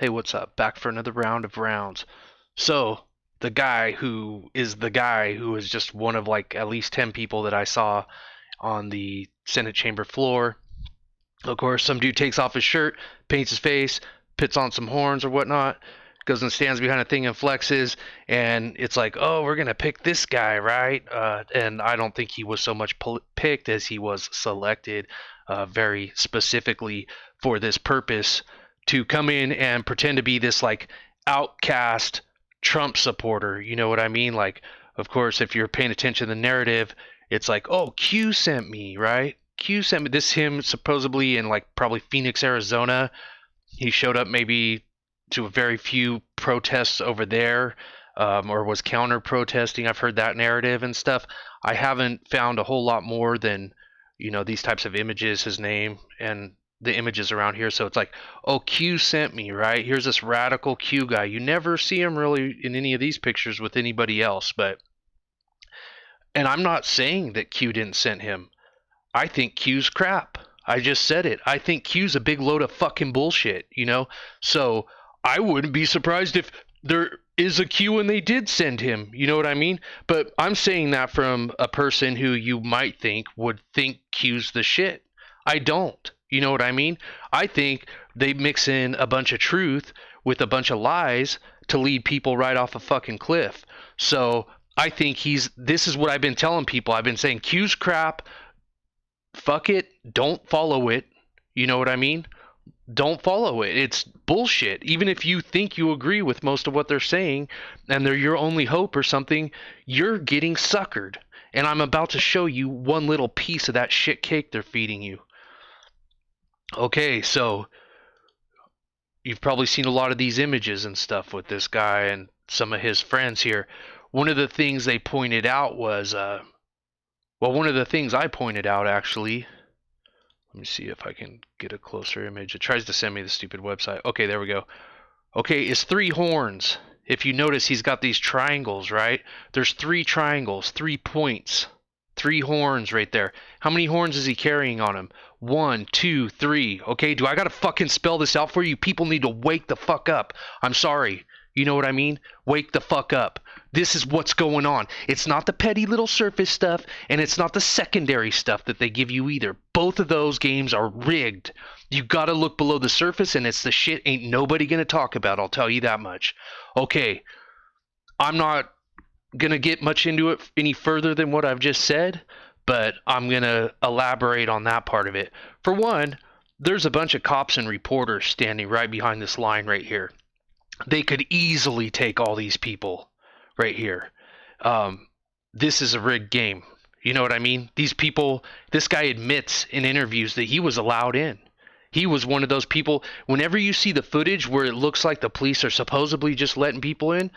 Hey, what's up? Back for another round of rounds. So, the guy who is just one of like at least 10 people that I saw on the Senate chamber floor. Of course, some dude takes off his shirt, paints his face, puts on some horns or whatnot, goes and stands behind a thing and flexes, and it's like, oh, we're gonna pick this guy, right? And I don't think he was so much picked as he was selected very specifically for this purpose to come in and pretend to be this like outcast Trump supporter. You know what I mean? Like, of course, if you're paying attention to the narrative, it's like, oh, Q sent me, right? Q sent me this him supposedly in like probably Phoenix, Arizona. He showed up maybe to a very few protests over there, or was counter protesting. I've heard that narrative and stuff. I haven't found a whole lot more than these types of images, his name and the images around here. So it's like, oh, Q sent me, right? Here's this radical Q guy. You never see him really in any of these pictures with anybody else, and I'm not saying that Q didn't send him. I think Q's crap. I just said it. I think Q's a big load of fucking bullshit. So I wouldn't be surprised if there is a Q and they did send him. You know what I mean? But I'm saying that from a person who you might think would think Q's the shit. I don't. You know what I mean? I think they mix in a bunch of truth with a bunch of lies to lead people right off a fucking cliff. So I think this is what I've been telling people. I've been saying Q's crap. Fuck it, don't follow it. You know what I mean? Don't follow it. It's bullshit. Even if you think you agree with most of what they're saying and they're your only hope or something, you're getting suckered. And I'm about to show you one little piece of that shit cake they're feeding you. Okay, so you've probably seen a lot of these images and stuff with this guy and some of his friends here. One of the things they pointed out was, one of the things I pointed out actually. Let me see if I can get a closer image. It tries to send me the stupid website. Okay, there we go. Okay, it's three horns. If you notice, he's got these triangles, right? There's three triangles, 3 points, three horns right there. How many horns is he carrying on him? 1, 2, 3. Okay, do I gotta fucking spell this out for you? People need to wake the fuck up. I'm sorry. You know what I mean? Wake the fuck up. This is what's going on. It's not the petty little surface stuff, and it's not the secondary stuff that they give you either. Both of those games are rigged. You gotta look below the surface, and it's the shit ain't nobody gonna talk about, I'll tell you that much. Okay, I'm not gonna get much into it any further than what I've just said, but I'm gonna elaborate on that part of it. For one, there's a bunch of cops and reporters standing right behind this line right here. They could easily take all these people right here. This is a rigged game. You know what I mean? These people, this guy admits in interviews that he was allowed in. He was one of those people. Whenever you see the footage where it looks like the police are supposedly just letting people in,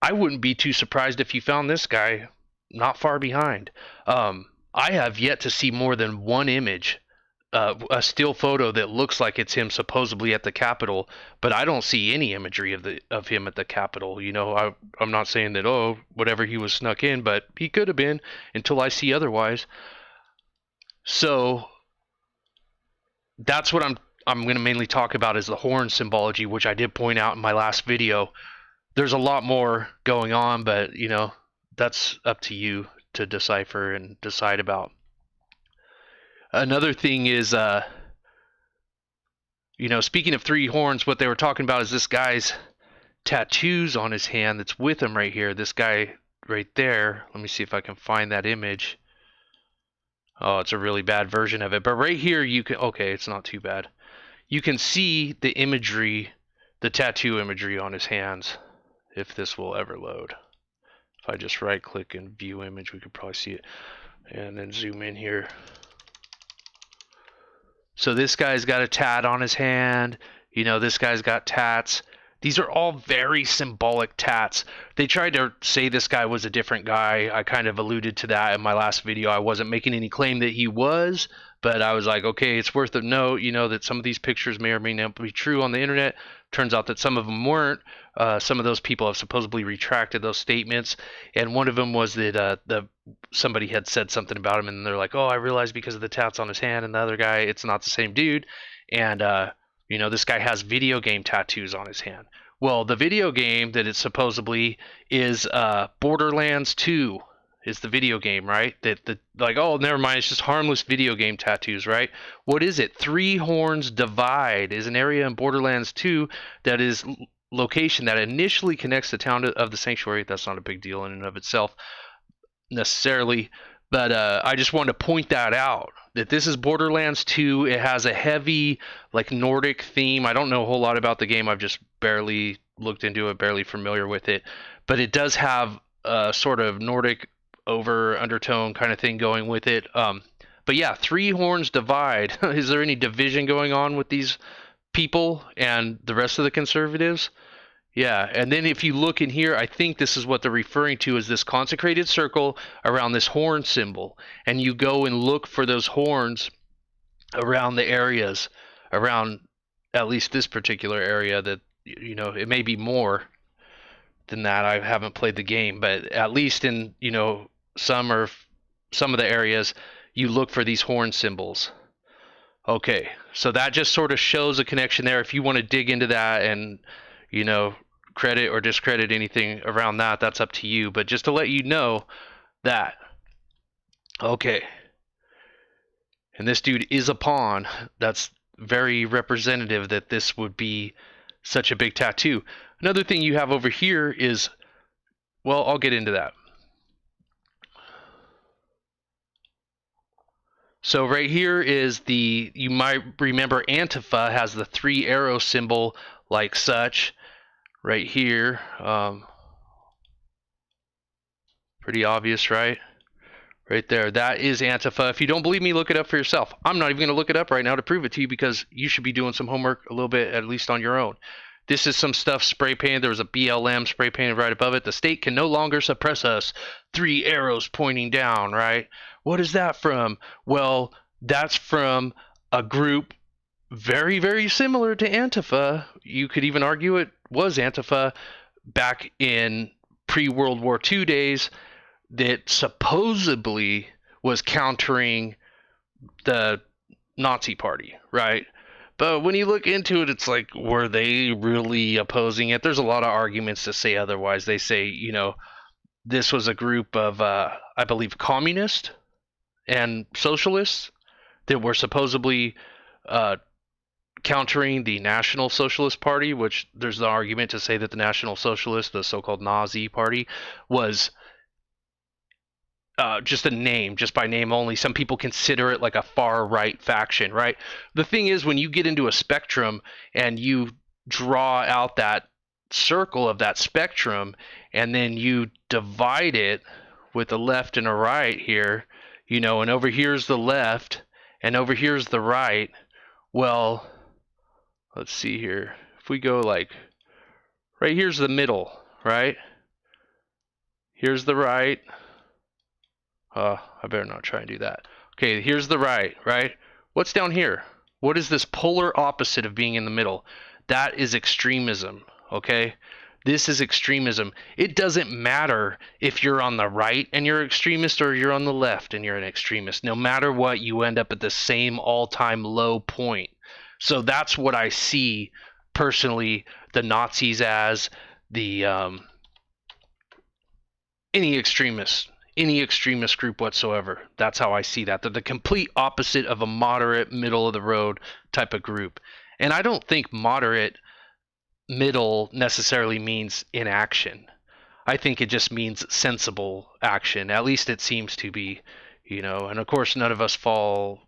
I wouldn't be too surprised if you found this guy not far behind. I have yet to see more than one image, a still photo that looks like it's him supposedly at the Capitol, but I don't see any imagery of him at the Capitol. I'm not saying that whatever he was snuck in, but he could have been until I see otherwise. So that's what I'm going to mainly talk about is the horn symbology, which I did point out in my last video. There's a lot more going on, but that's up to you to decipher and decide about. Another thing is, speaking of three horns, what they were talking about is this guy's tattoos on his hand that's with him right here. This guy right there. Let me see if I can find that image. Oh, it's a really bad version of it. But right here, okay, it's not too bad. You can see the imagery, the tattoo imagery on his hands, if this will ever load. If I just right click and view image, we could probably see it. And then zoom in here. So this guy's got a tat on his hand. This guy's got tats. These are all very symbolic tats. They tried to say this guy was a different guy. I kind of alluded to that in my last video. I wasn't making any claim that he was, but I was like, okay, it's worth a note, that some of these pictures may or may not be true on the internet. Turns out that some of them weren't. Some of those people have supposedly retracted those statements, and one of them was that somebody had said something about him, and they're like, oh, I realized because of the tats on his hand, and the other guy, it's not the same dude. And This guy has video game tattoos on his hand. Well, the video game that it supposedly is Borderlands 2 is the video game, right? Oh, never mind, it's just harmless video game tattoos, right? What is it? Three Horns Divide is an area in Borderlands 2 that is location that initially connects the town of the Sanctuary. That's not a big deal in and of itself necessarily, but I just wanted to point that out, that this is Borderlands 2. It has a heavy Nordic theme. I don't know a whole lot about the game. I've just barely looked into it, barely familiar with it, but it does have a sort of Nordic undertone kind of thing going with it. But yeah, Three Horns Divide. Is there any division going on with these people and the rest of the conservatives? Yeah, and then if you look in here, I think this is what they're referring to as this consecrated circle around this horn symbol. And you go and look for those horns around the areas, around at least this particular area that, it may be more than that. I haven't played the game, but at least in, some of the areas, you look for these horn symbols. Okay, so that just sort of shows a connection there. If you want to dig into that and credit or discredit anything around that, that's up to you. But just to let you know that, okay, and this dude is a pawn. That's very representative that this would be such a big tattoo. Another thing you have over here is, well, I'll get into that. So right here is you might remember Antifa has the 3 arrow symbol like such. Right here, pretty obvious, right? Right there, that is Antifa. If you don't believe me, look it up for yourself. I'm not even going to look it up right now to prove it to you, because you should be doing some homework a little bit, at least on your own. This is some stuff spray painted. There was a BLM spray painted right above it. The state can no longer suppress us. 3 arrows pointing down, right? What is that from? Well, that's from a group very, very similar to Antifa. You could even argue it was Antifa back in pre-World War II days, that supposedly was countering the Nazi Party, right? But when you look into it, it's like, were they really opposing it? There's a lot of arguments to say otherwise. They say, this was a group of, I believe, communists and socialists that were supposedly countering the National Socialist Party, which there's the argument to say that the National Socialist, the so-called Nazi Party, was just a name, just by name only. Some people consider it like a far-right faction, right? The thing is, when you get into a spectrum and you draw out that circle of that spectrum, and then you divide it with a left and a right here, and over here's the left, and over here's the right. Well, let's see here. If we go right here's the middle, right? Here's the right. I better not try and do that. Okay, here's the right, right? What's down here? What is this polar opposite of being in the middle? That is extremism, okay? This is extremism. It doesn't matter if you're on the right and you're an extremist, or you're on the left and you're an extremist. No matter what, you end up at the same all-time low point. So that's what I see personally the Nazis as, the any extremist group whatsoever. That's how I see that. They're the complete opposite of a moderate, middle of the road type of group. And I don't think moderate, middle necessarily means inaction. I think it just means sensible action. At least it seems to be, and of course none of us fall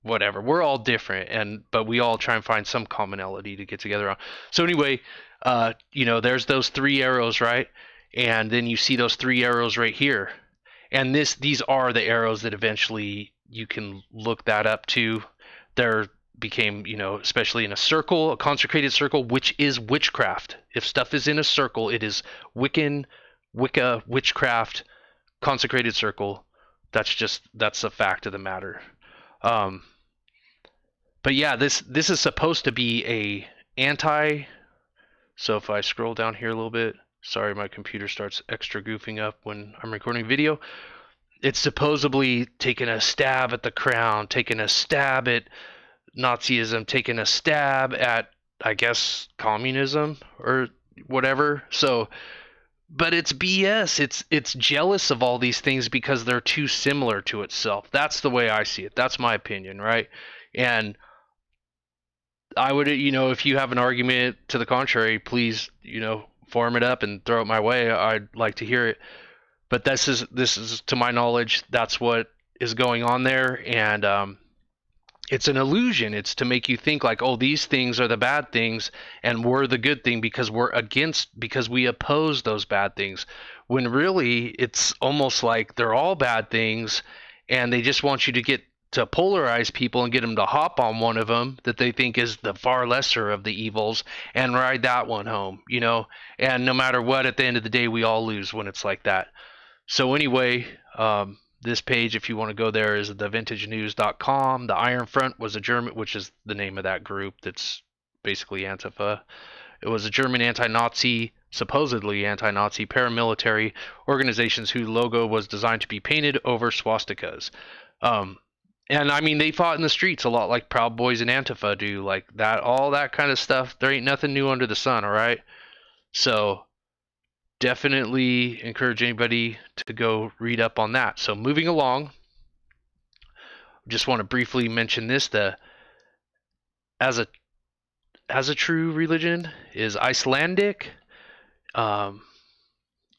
whatever. We're all different, but we all try and find some commonality to get together on. So anyway, there's those 3 arrows, right? And then you see those 3 arrows right here. And these are the arrows that eventually you can look that up to. There became, especially in a circle, a consecrated circle, which is witchcraft. If stuff is in a circle, it is Wiccan, Wicca, witchcraft, consecrated circle. That's a fact of the matter. But yeah, this is supposed to be a anti. So if I scroll down here a little bit, sorry, my computer starts extra goofing up when I'm recording video. It's supposedly taking a stab at the crown, taking a stab at Nazism taking a stab at, I guess, communism or whatever. So, but it's BS. It's jealous of all these things because they're too similar to itself. That's the way I see it. That's my opinion, right? And I would, if you have an argument to the contrary, please, form it up and throw it my way. I'd like to hear it. But this is to my knowledge, that's what is going on there, and it's an illusion. It's to make you think like, oh, these things are the bad things, and we're the good thing because we oppose those bad things. When really, it's almost like they're all bad things, and they just want you to get to polarize people and get them to hop on one of them that they think is the far lesser of the evils and ride that one home. And no matter what, at the end of the day, we all lose when it's like that. So anyway, this page, if you want to go there, is thevintagenews.com. The Iron Front was a German, which is the name of that group that's basically Antifa. It was a German anti-Nazi, supposedly anti-Nazi paramilitary organizations whose logo was designed to be painted over swastikas. And I mean, they fought in the streets a lot like Proud Boys and Antifa do, like that, all that kind of stuff. There ain't nothing new under the sun, all right? So definitely encourage anybody to go read up on that. So moving along, just want to briefly mention this: as a true religion is Icelandic,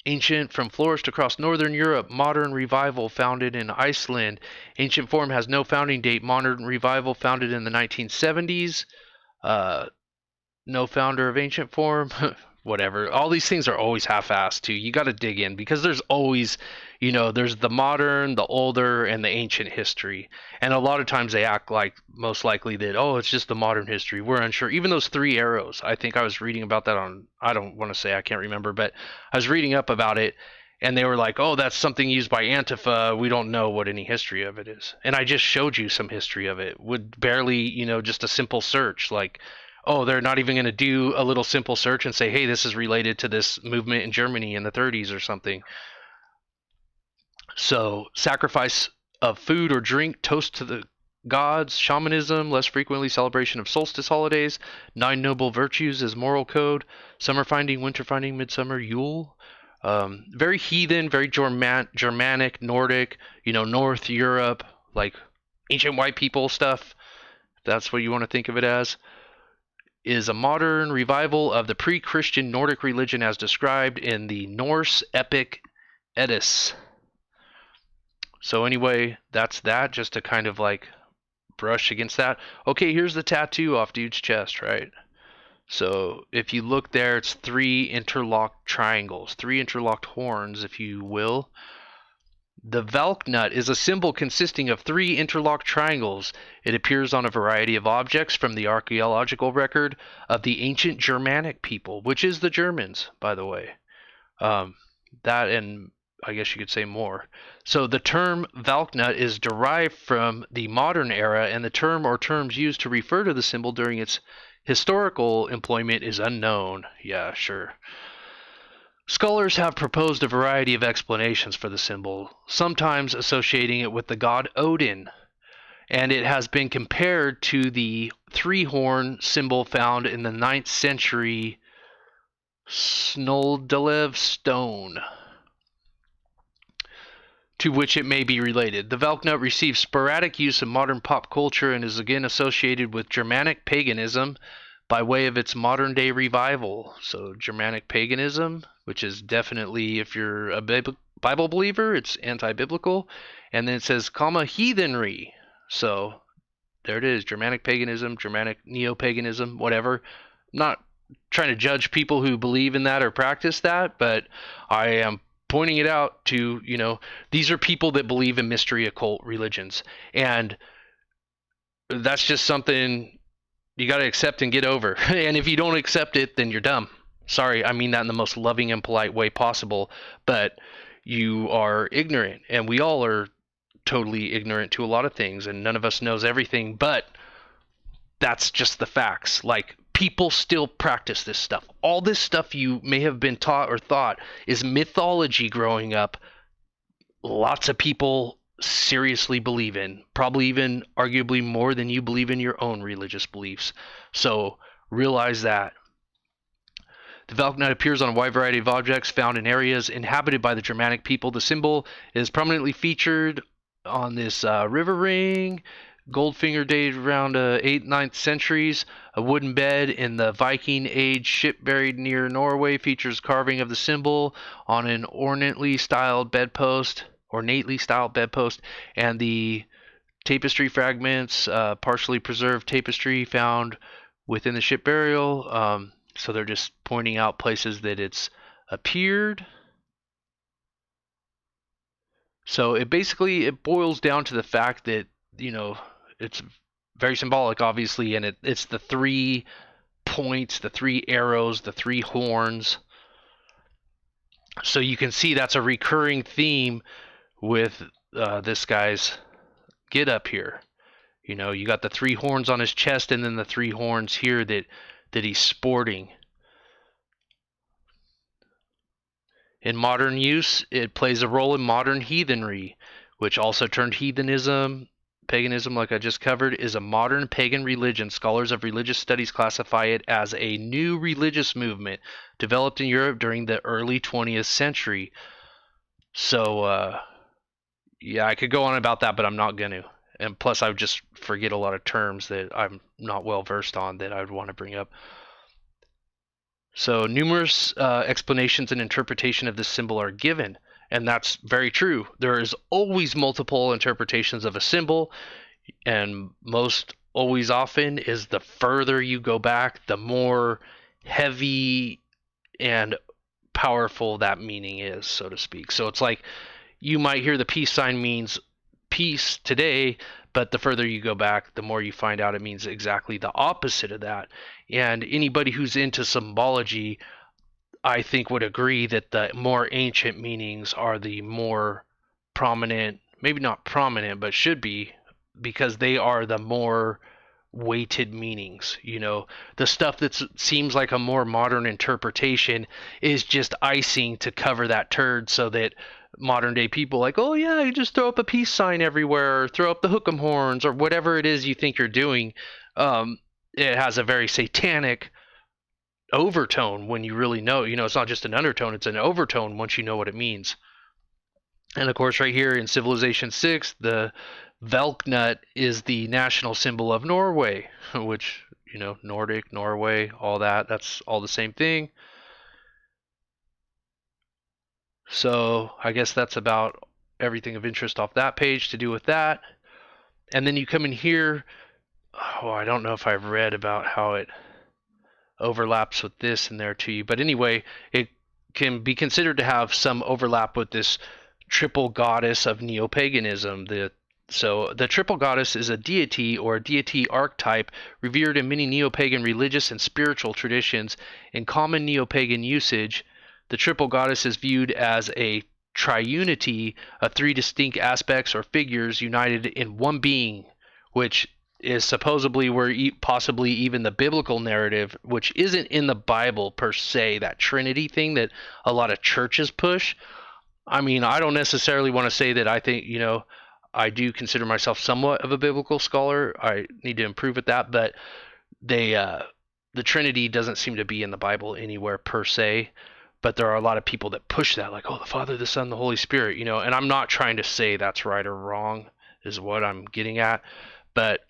ancient from flourished across northern Europe. Modern revival founded in Iceland. Ancient form has no founding date. Modern revival founded in the 1970s. No founder of ancient form. Whatever. All these things are always half-assed too. You got to dig in because there's always, there's the modern, the older, and the ancient history. And a lot of times they act like most likely that, oh, it's just the modern history. We're unsure. Even those three arrows. I think I was reading about that I don't want to say, I can't remember, but I was reading up about it and they were like, oh, that's something used by Antifa. We don't know what any history of it is. And I just showed you some history of it. Would barely, just a simple search like, oh, they're not even going to do a little simple search and say, hey, this is related to this movement in Germany in the 30s or something. So sacrifice of food or drink, toast to the gods, shamanism, less frequently celebration of solstice holidays, 9 noble virtues as moral code, summer finding, winter finding, midsummer, Yule. Very heathen, very Germanic, Nordic, North Europe, like ancient white people stuff. That's what you want to think of it as. Is a modern revival of the pre-Christian Nordic religion as described in the Norse epic Eddas. So anyway, that's that, just to kind of like brush against that. Okay, here's the tattoo off dude's chest, right? So if you look there, it's 3 interlocked triangles, 3 interlocked horns, if you will. The Valknut is a symbol consisting of 3 interlocked triangles. It appears on a variety of objects from the archaeological record of the ancient Germanic people, which is the Germans, by the way. That, and I guess you could say more. So the term Valknut is derived from the modern era, and the term or terms used to refer to the symbol during its historical employment is unknown. Yeah, sure. Scholars have proposed a variety of explanations for the symbol, sometimes associating it with the god Odin, and it has been compared to the 3-horn symbol found in the 9th century Snoldalev stone, to which it may be related. The Valknut receives sporadic use in modern pop culture and is again associated with Germanic paganism by way of its modern-day revival. So Germanic paganism, which is definitely, if you're a Bible believer, it's anti-biblical. And then it says, heathenry. So there it is, Germanic paganism, Germanic neo-paganism, whatever. I'm not trying to judge people who believe in that or practice that, but I am pointing it out to, these are people that believe in mystery occult religions. And that's just something you got to accept and get over. And if you don't accept it, then you're dumb. Sorry, I mean that in the most loving and polite way possible, but you are ignorant, and we all are totally ignorant to a lot of things, and none of us knows everything, but that's just the facts. Like, people still practice this stuff. All this stuff you may have been taught or thought is mythology growing up. Lots of people seriously believe in, probably even arguably more than you believe in your own religious beliefs. So realize that. The Valknut appears on a wide variety of objects found in areas inhabited by the Germanic people. The symbol is prominently featured on this river ring. Goldfinger dated around 8th, 9th centuries. A wooden bed in the Viking Age ship buried near Norway features carving of the symbol on an ornately styled bedpost, and the tapestry fragments, partially preserved tapestry found within the ship burial. So they're just pointing out places that it's appeared. So it boils down to the fact that, it's very symbolic, obviously, and it's the 3 points, the 3 arrows, the 3 horns. So you can see that's a recurring theme with this guy's get up here. You got the 3 horns on his chest, and then the 3 horns here that he's sporting. In modern use, it plays a role in modern heathenry, which also turned heathenism. Paganism, like I just covered, is a modern pagan religion. Scholars of religious studies classify it as a new religious movement developed in Europe during the early 20th century. So, yeah, I could go on about that, but I'm not going to. And plus, I would just forget a lot of terms that I'm not well versed on that I would want to bring up. So numerous explanations and interpretation of this symbol are given, and that's very true. There is always multiple interpretations of a symbol, and most always often is the further you go back, the more heavy and powerful that meaning is, so to speak. So it's like you might hear the peace sign means peace today, but the further you go back, the more you find out it means exactly the opposite of that. And anybody who's into symbology, I think, would agree that the more ancient meanings are the more prominent, maybe not prominent, but should be, because they are the more weighted meanings. The stuff that seems like a more modern interpretation is just icing to cover that turd, so that modern day people like, oh yeah, you just throw up a peace sign everywhere, or throw up the hook'em horns, or whatever it is you think you're doing. It has a very satanic overtone when you really know. It's not just an undertone, it's an overtone once you know what it means. And of course, right here in Civilization 6, the Valknut is the national symbol of Norway, which, Nordic, Norway, all that, that's all the same thing. So I guess that's about everything of interest off that page to do with that. And then you come in here. Oh, I don't know if I've read about how it overlaps with this in there to you. But anyway, it can be considered to have some overlap with this triple goddess of neo-paganism. So the triple goddess is a deity or a deity archetype revered in many neo-pagan religious and spiritual traditions. In common neo-pagan usage, the triple goddess is viewed as a triunity of 3 distinct aspects or figures united in one being, which is supposedly where possibly even the biblical narrative, which isn't in the Bible per se, that Trinity thing that a lot of churches push. I mean, I don't necessarily want to say that I think, I do consider myself somewhat of a biblical scholar. I need to improve at that, but the Trinity doesn't seem to be in the Bible anywhere per se. But there are a lot of people that push that, like, oh, the Father, the Son, the Holy Spirit, and I'm not trying to say that's right or wrong, is what I'm getting at. But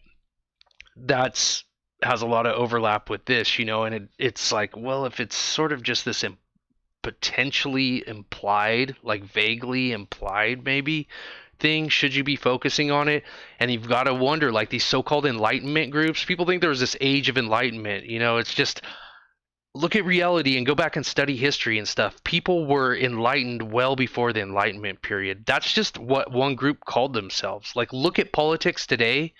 that's has a lot of overlap with this, and it's like, well, if it's sort of just this potentially implied, like vaguely implied maybe thing, should you be focusing on it? And you've got to wonder, like these so-called enlightenment groups, people think there was this age of enlightenment, it's just, look at reality and go back and study history and stuff. People were enlightened well before the Enlightenment period. That's just what one group called themselves. Like, look at politics today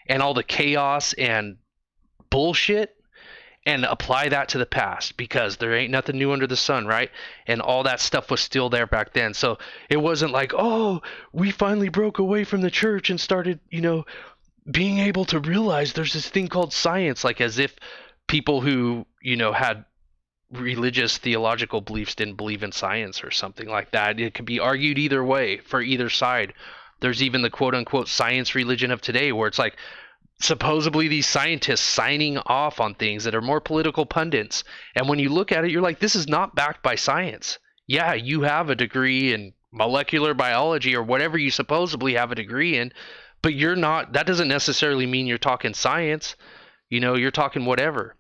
and all the chaos and bullshit, and apply that to the past, because there ain't nothing new under the sun, right? And all that stuff was still there back then. So it wasn't like, oh, we finally broke away from the church and started, being able to realize there's this thing called science, like as if people who, had religious theological beliefs didn't believe in science or something like that. It could be argued either way for either side. There's even the quote unquote science religion of today, where it's like supposedly these scientists signing off on things that are more political pundits. And when you look at it, you're like, this is not backed by science. Yeah, you have a degree in molecular biology or whatever you supposedly have a degree in, but you're not, that doesn't necessarily mean you're talking science. You're talking whatever.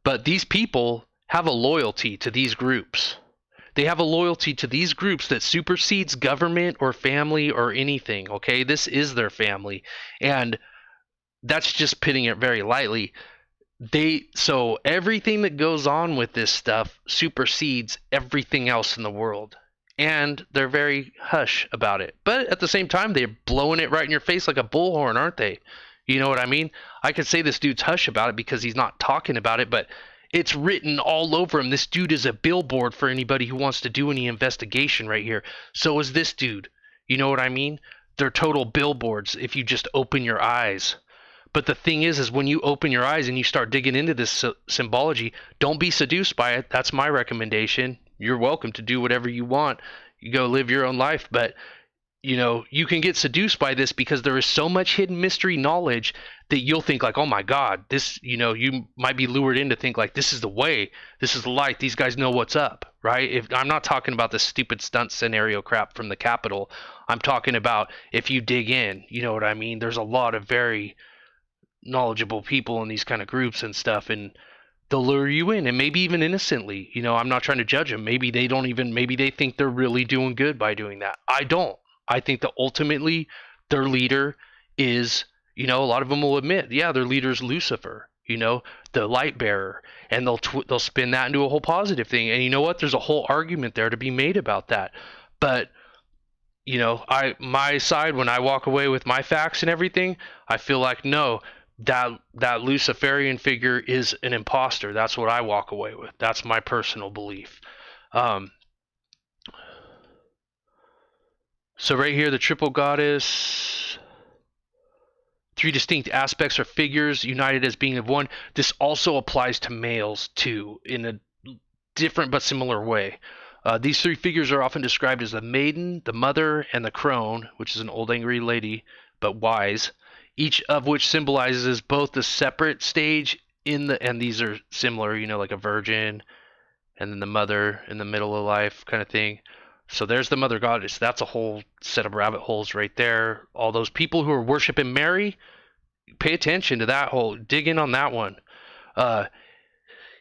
But these people have a loyalty to these groups. They have a loyalty to these groups that supersedes government or family or anything, okay? This is their family. And that's just putting it very lightly. So everything that goes on with this stuff supersedes everything else in the world. And they're very hush about it. But at the same time, they're blowing it right in your face like a bullhorn, aren't they? You know what I mean? I could say this dude's hush about it because he's not talking about it, but it's written all over him. This dude is a billboard for anybody who wants to do any investigation right here. So is this dude. You know what I mean? They're total billboards if you just open your eyes. But the thing is when you open your eyes and you start digging into this symbology, don't be seduced by it. That's my recommendation. You're welcome to do whatever you want. You go live your own life, but you can get seduced by this because there is so much hidden mystery knowledge that you'll think like, oh my God, this, you might be lured in to think like, this is the way, this is the light, these guys know what's up, right? If I'm not talking about the stupid stunt scenario crap from the Capitol, I'm talking about if you dig in, you know what I mean? There's a lot of very knowledgeable people in these kind of groups and stuff, and they'll lure you in, and maybe even innocently. I'm not trying to judge them. Maybe they think they're really doing good by doing that. I don't. I think that ultimately their leader is, a lot of them will admit, yeah, their leader is Lucifer, the light bearer, and they'll spin that into a whole positive thing. And you know what? There's a whole argument there to be made about that. But my side, when I walk away with my facts and everything, I feel like no, that Luciferian figure is an imposter. That's what I walk away with. That's my personal belief. So right here, the triple goddess, three distinct aspects or figures united as being of one. This also applies to males too, in a different but similar way. These three figures are often described as the maiden, the mother, and the crone, which is an old angry lady, but wise, each of which symbolizes both the separate stage and these are similar, like a virgin, and then the mother in the middle of life kind of thing. So there's the mother goddess. That's a whole set of rabbit holes right there. All those people who are worshiping Mary, pay attention to that whole, dig in on that one.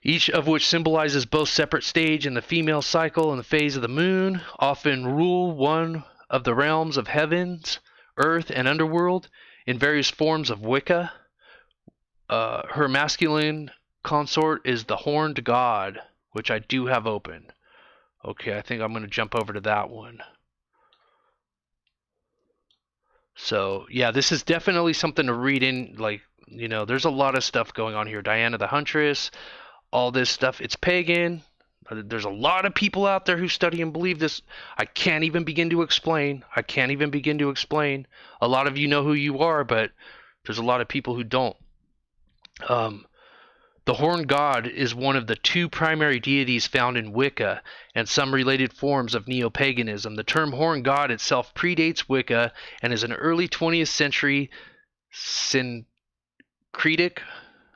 Each of which symbolizes both separate stage in the female cycle and the phase of the moon, often rule one of the realms of heavens, earth, and underworld in various forms of Wicca. Her masculine consort is the horned god, which I do have open. Okay, I think I'm going to jump over to that one. So, yeah, this is definitely something to read in. Like, there's a lot of stuff going on here. Diana the Huntress, all this stuff. It's pagan. There's a lot of people out there who study and believe this. I can't even begin to explain. A lot of you know who you are, but there's a lot of people who don't. The horned god is one of the two primary deities found in Wicca and some related forms of neo-paganism. The term horned god itself predates Wicca and is an early 20th century syncretic,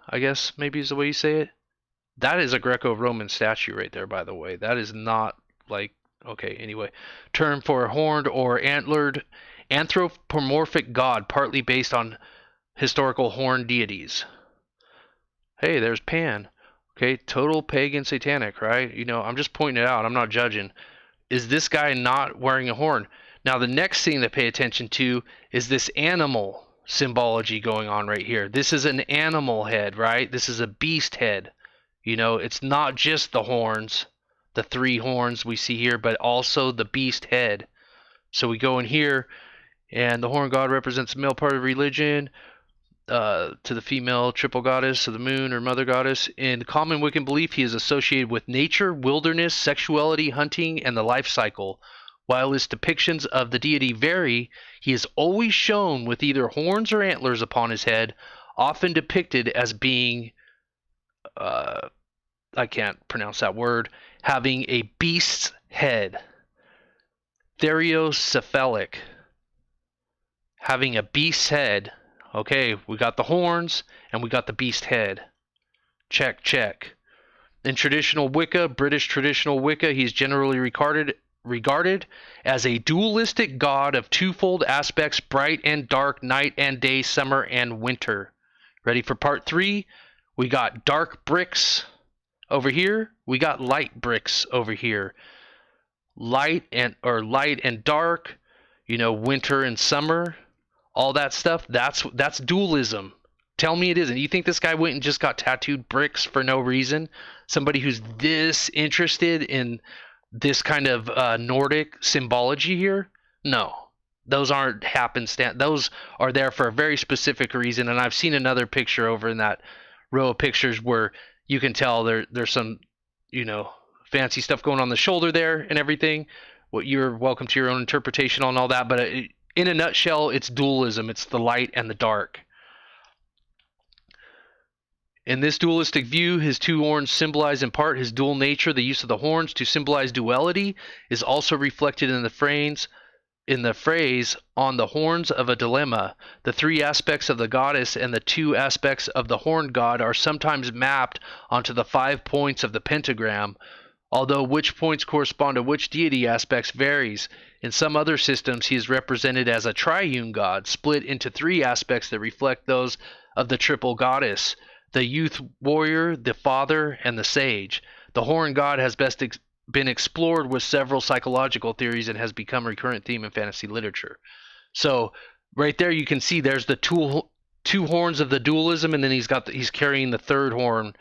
I guess maybe is the way you say it. That is a Greco-Roman statue right there, by the way. That is not like, okay, anyway. Term for a horned or antlered anthropomorphic god, partly based on historical horned deities. Hey, there's Pan. Okay, total pagan satanic, right? I'm just pointing it out. I'm not judging. Is this guy not wearing a horn? Now, the next thing to pay attention to is this animal symbology going on right here. This is an animal head, right? This is a beast head. It's not just the horns, the three horns we see here, but also the beast head. So we go in here, and the horn god represents the male part of religion. To the female triple goddess of the moon or mother goddess. In common Wiccan belief, he is associated with nature, wilderness, sexuality, hunting, and the life cycle. While his depictions of the deity vary, he is always shown with either horns or antlers upon his head, often depicted as being, I can't pronounce that word, having a beast's head. Theriocephalic. having a beast's head. Okay, we got the horns and we got the beast head. Check, check. In traditional Wicca, British traditional Wicca, he's generally regarded as a dualistic god of twofold aspects, bright and dark, night and day, summer and winter. Ready for part 3? We got dark bricks over here. We got light bricks over here. Light and dark, winter and summer, all that stuff. That's dualism. Tell me it isn't. You think this guy went and just got tattooed bricks for no reason? Somebody who's this interested in this kind of Nordic symbology here? No. Those aren't happenstance. Those are there for a very specific reason. And I've seen another picture over in that row of pictures where you can tell there's some, fancy stuff going on the shoulder there and everything. What you're welcome to your own interpretation on all that. But in a nutshell, it's dualism. It's the light and the dark. In this dualistic view, his two horns symbolize in part his dual nature. The use of the horns to symbolize duality is also reflected in the phrase on the horns of a dilemma. The three aspects of the goddess and the two aspects of the horned god are sometimes mapped onto the 5 points of the pentagram, although which points correspond to which deity aspects varies. In some other systems, he is represented as a triune god, split into 3 aspects that reflect those of the triple goddess: the youth warrior, the father, and the sage. The horned god has best been explored with several psychological theories and has become a recurrent theme in fantasy literature. So right there you can see there's the two horns of the dualism, and then he's carrying the third horn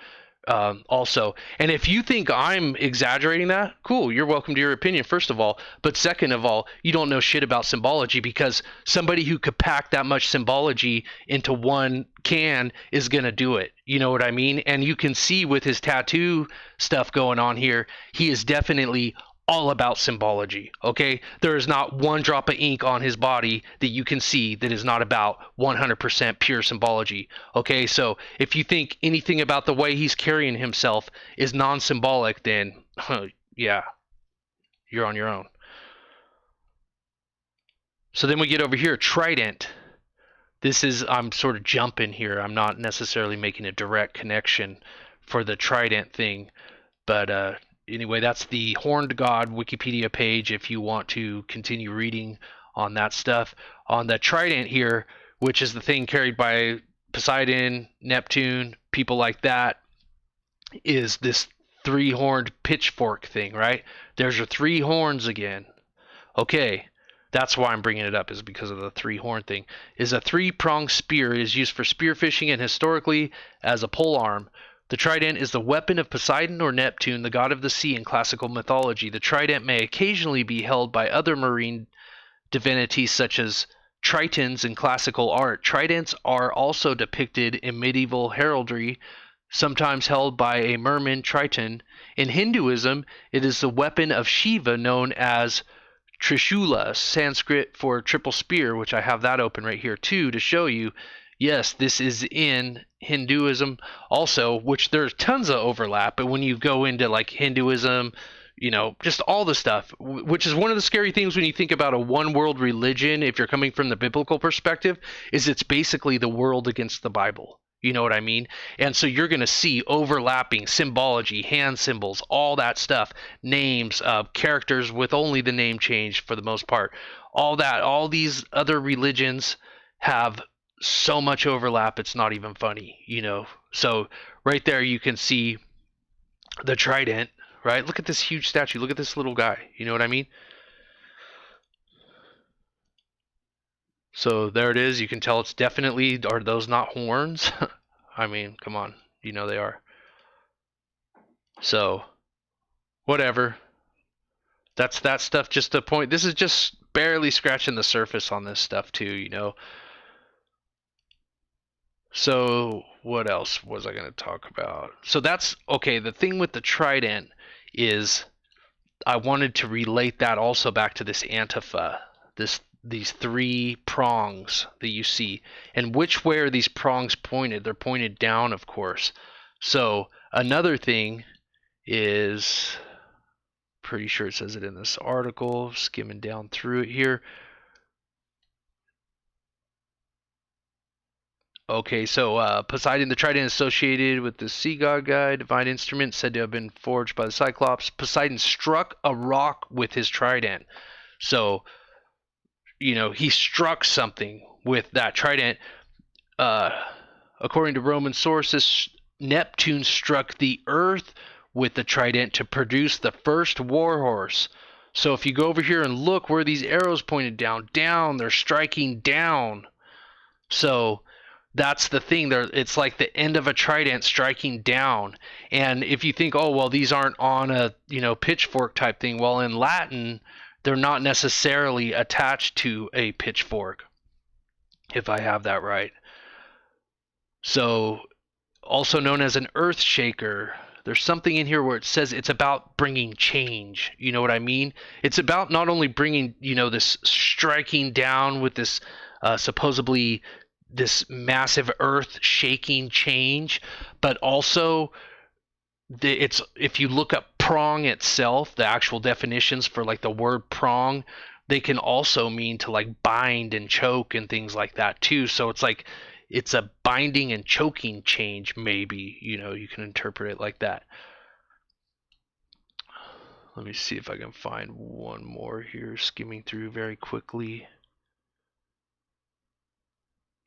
also. And if you think I'm exaggerating that, cool, you're welcome to your opinion, first of all. But second of all, you don't know shit about symbology, because somebody who could pack that much symbology into one can is going to do it. You know what I mean? And you can see with his tattoo stuff going on here, he is definitely all about symbology. Okay, there is not one drop of ink on his body that you can see that is not about 100% pure symbology. Okay, so if you think anything about the way he's carrying himself is non-symbolic, then yeah, you're on your own. So then we get over here, trident. This is, I'm sort of jumping here, I'm not necessarily making a direct connection for the trident thing, but anyway, that's the horned god Wikipedia page if you want to continue reading on that stuff. On the trident here, which is the thing carried by Poseidon, Neptune, people like that, is this 3-horned pitchfork thing, right? There's your 3 horns again. Okay, that's why I'm bringing it up, is because of the 3-horn thing. Is a 3-pronged spear. It is used for spearfishing and historically as a pole arm. The trident is the weapon of Poseidon or Neptune, the god of the sea in classical mythology. The trident may occasionally be held by other marine divinities such as tritons in classical art. Tridents are also depicted in medieval heraldry, sometimes held by a merman triton. In Hinduism, it is the weapon of Shiva known as Trishula, Sanskrit for triple spear, which I have that open right here too to show you. Yes, this is in Hinduism also, which there's tons of overlap. But when you go into like Hinduism, just all the stuff, which is one of the scary things when you think about a one world religion, if you're coming from the biblical perspective, is it's basically the world against the Bible. You know what I mean? And so you're going to see overlapping symbology, hand symbols, all that stuff, names, characters with only the name change for the most part. All that, all these other religions have so much overlap, it's not even funny, So right there you can see the trident, right? Look at this huge statue. Look at this little guy. You know what I mean? So there it is. You can tell it's definitely, are those not horns? I mean, come on. They are. So, whatever. That's that stuff, just the point. This is just barely scratching the surface on this stuff too, So, what else was I going to talk about? So that's, okay, the thing with the trident is I wanted to relate that also back to this antifa, these 3 prongs that you see. And which way are these prongs pointed? They're pointed down, of course. So another thing is, pretty sure it says it in this article, skimming down through it here. Okay, so Poseidon, the trident associated with the sea god guy, divine instrument said to have been forged by the Cyclops. Poseidon struck a rock with his trident. So, he struck something with that trident. Uh, According to Roman sources, Neptune struck the earth with the trident to produce the first warhorse. So if you go over here and look where these arrows pointed down, they're striking down. So that's the thing. It's like the end of a trident striking down. And if you think, oh well, these aren't on a pitchfork type thing. Well, in Latin, they're not necessarily attached to a pitchfork, if I have that right. So, also known as an earth shaker. There's something in here where it says it's about bringing change. You know what I mean? It's about not only bringing, this striking down with this supposedly this massive earth shaking change, but also it's if you look up prong itself, the actual definitions for like the word prong, they can also mean to like bind and choke and things like that too. So it's like it's a binding and choking change, maybe, you can interpret it like that. Let me see if I can find one more here, skimming through very quickly.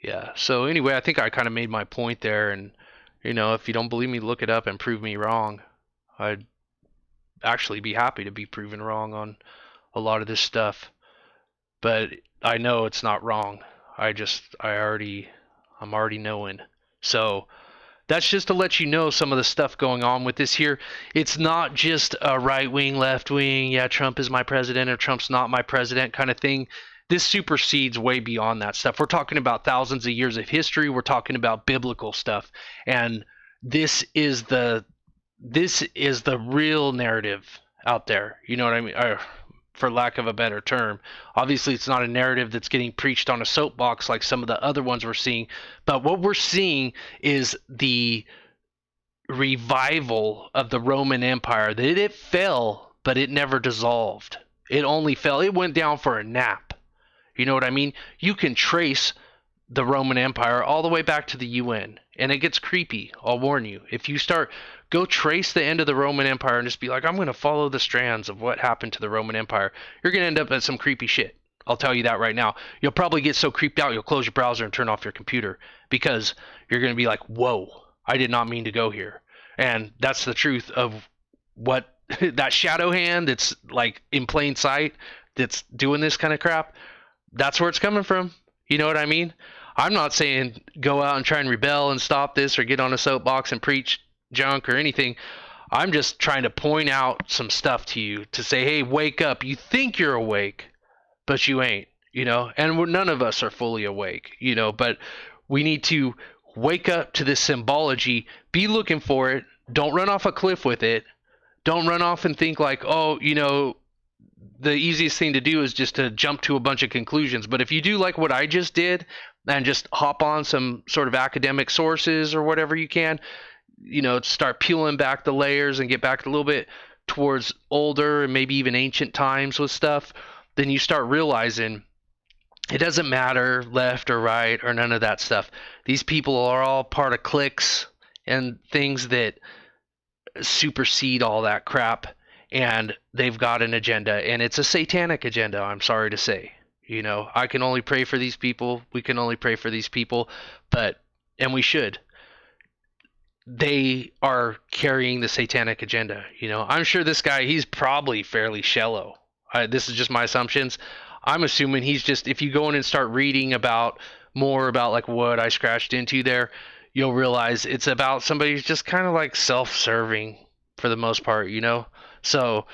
Yeah, so anyway, I think I kind of made my point there, and if you don't believe me, look it up and prove me wrong. I'd actually be happy to be proven wrong on a lot of this stuff, but I know it's not wrong. I'm already knowing. So that's just to let you know some of the stuff going on with this here. It's not just a right wing, left wing, yeah, Trump is my president or Trump's not my president kind of thing. This supersedes way beyond that stuff. We're talking about thousands of years of history. We're talking about biblical stuff. And this is the real narrative out there. You know what I mean? For lack of a better term. Obviously, it's not a narrative that's getting preached on a soapbox like some of the other ones we're seeing, but what we're seeing is the revival of the Roman Empire. That it fell, but it never dissolved. It only fell. It went down for a nap. You know what I mean? You can trace the Roman Empire all the way back to the UN, and it gets creepy. I'll warn you. If you go trace the end of the Roman Empire and just be like, I'm going to follow the strands of what happened to the Roman Empire, you're going to end up at some creepy shit. I'll tell you that right now. You'll probably get so creeped out you'll close your browser and turn off your computer because you're going to be like, whoa, I did not mean to go here. And that's the truth of what that shadow hand that's like in plain sight that's doing this kind of crap. That's where it's coming from. You know what I mean? I'm not saying go out and try and rebel and stop this or get on a soapbox and preach junk or anything. I'm just trying to point out some stuff to you to say, hey, wake up. You think you're awake, but you ain't, and none of us are fully awake, but we need to wake up to this symbology, be looking for it. Don't run off a cliff with it. Don't run off and think like, oh, the easiest thing to do is just to jump to a bunch of conclusions. But if you do like what I just did and just hop on some sort of academic sources or whatever you can, start peeling back the layers and get back a little bit towards older and maybe even ancient times with stuff, then you start realizing it doesn't matter left or right or none of that stuff. These people are all part of cliques and things that supersede all that crap, and they've got an agenda, and it's a satanic agenda, I'm sorry to say. I can only pray for these people. We can only pray for these people, and we should. They are carrying the satanic agenda. I'm sure this guy, he's probably fairly shallow. This is just my assumptions. I'm assuming he's just, if you go in and start reading more about like what I scratched into there, you'll realize it's about somebody who's just kind of like self-serving for the most part, So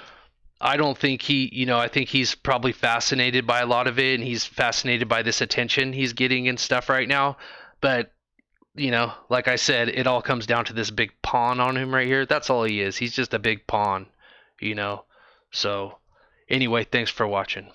I don't think I think he's probably fascinated by a lot of it, and he's fascinated by this attention he's getting and stuff right now. But, like I said, it all comes down to this big pawn on him right here. That's all he is. He's just a big pawn, So anyway, thanks for watching.